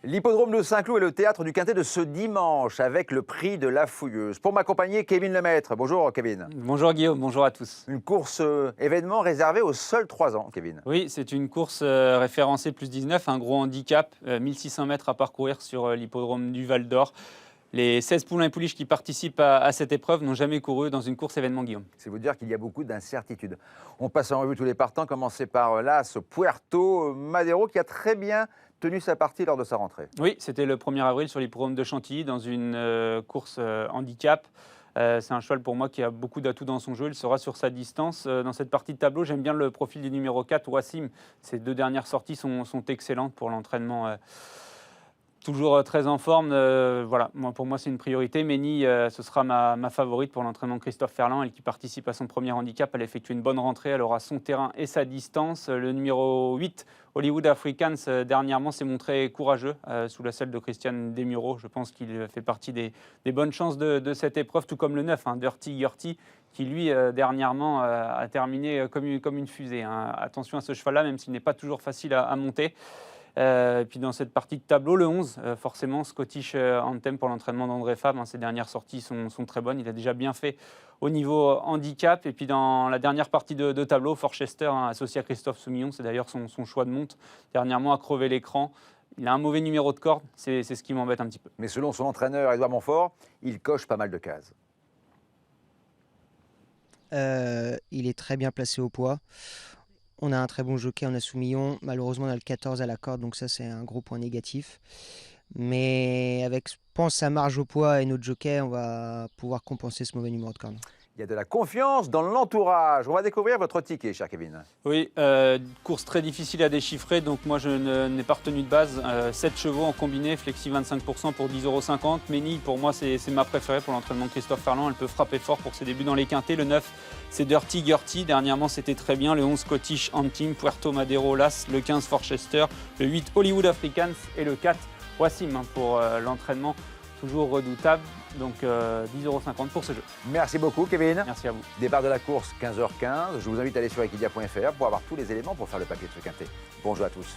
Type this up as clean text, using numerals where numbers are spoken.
L'hippodrome de Saint-Cloud est le théâtre du Quintet de ce dimanche avec le prix de la Fouilleuse. Pour m'accompagner, Kevin Lemaître. Bonjour Kevin. Bonjour Guillaume, bonjour à tous. Une course événement réservée aux seuls 3 ans, Kevin. Oui, c'est une course référencée plus 19, un gros handicap, 1600 mètres à parcourir sur l'hippodrome du Val d'Or. Les 16 poulains et pouliches qui participent à cette épreuve n'ont jamais couru dans une course événement, Guillaume. C'est vous dire qu'il y a beaucoup d'incertitudes. On passe en revue tous les partants, commencer par l'As Puerto Madero qui a très bien tenu sa partie lors de sa rentrée. Oui, c'était le 1er avril sur l'hippodrome de Chantilly dans une course handicap. C'est un cheval pour moi qui a beaucoup d'atouts dans son jeu. Il sera sur sa distance. Dans cette partie de tableau, j'aime bien le profil du numéro 4, Wassim. Ses 2 dernières sorties sont excellentes pour l'entraînement. Toujours très en forme, voilà. Pour moi, c'est une priorité. Méni, ce sera ma favorite pour l'entraînement de Christophe Ferland. Elle qui participe à son premier handicap, elle effectue une bonne rentrée. Elle aura son terrain et sa distance. Le numéro 8, Hollywood Africans, dernièrement s'est montré courageux sous la selle de Christian Demuro. Je pense qu'il fait partie des bonnes chances de cette épreuve, tout comme le 9, Dirty Gertie, qui lui, dernièrement, a terminé comme une fusée. Attention à ce cheval-là, même s'il n'est pas toujours facile à monter. Et puis dans cette partie de tableau, le 11, forcément, Scottish Anthem pour l'entraînement d'André Fabre. Ses dernières sorties sont très bonnes. Il a déjà bien fait au niveau handicap. Et puis dans la dernière partie de tableau, Forchester, associé à Christophe Soumillon, c'est d'ailleurs son choix de monte. Dernièrement, a crevé l'écran. Il a un mauvais numéro de corde, c'est ce qui m'embête un petit peu. Mais selon son entraîneur, Édouard Montfort, il coche pas mal de cases. Il est très bien placé au poids. On a un très bon jockey, on a Soumillon. Malheureusement, on a le 14 à la corde, donc ça, c'est un gros point négatif. Mais avec, je pense, sa marge au poids et notre jockey, on va pouvoir compenser ce mauvais numéro de corde. Il y a de la confiance dans l'entourage. On va découvrir votre ticket, cher Kevin. Oui, course très difficile à déchiffrer, donc moi je n'ai pas retenu de base. 7 chevaux en combiné, flexi 25% pour 10,50 €. Méni, pour moi, c'est ma préférée pour l'entraînement de Christophe Ferland. Elle peut frapper fort pour ses débuts dans les quintés. Le 9, c'est Dirty Gertie. Dernièrement, c'était très bien. Le 11, Scottish Anthem, Puerto Madero, Las. Le 15, Forchester. Le 8, Hollywood Africans. Et le 4, Wassim pour l'entraînement. Toujours redoutable. Donc 10,50 € pour ce jeu. Merci beaucoup, Kevin. Merci à vous. Départ de la course, 15h15. Je vous invite à aller sur equidia.fr pour avoir tous les éléments pour faire le papier de ce quintet. Bonjour à tous.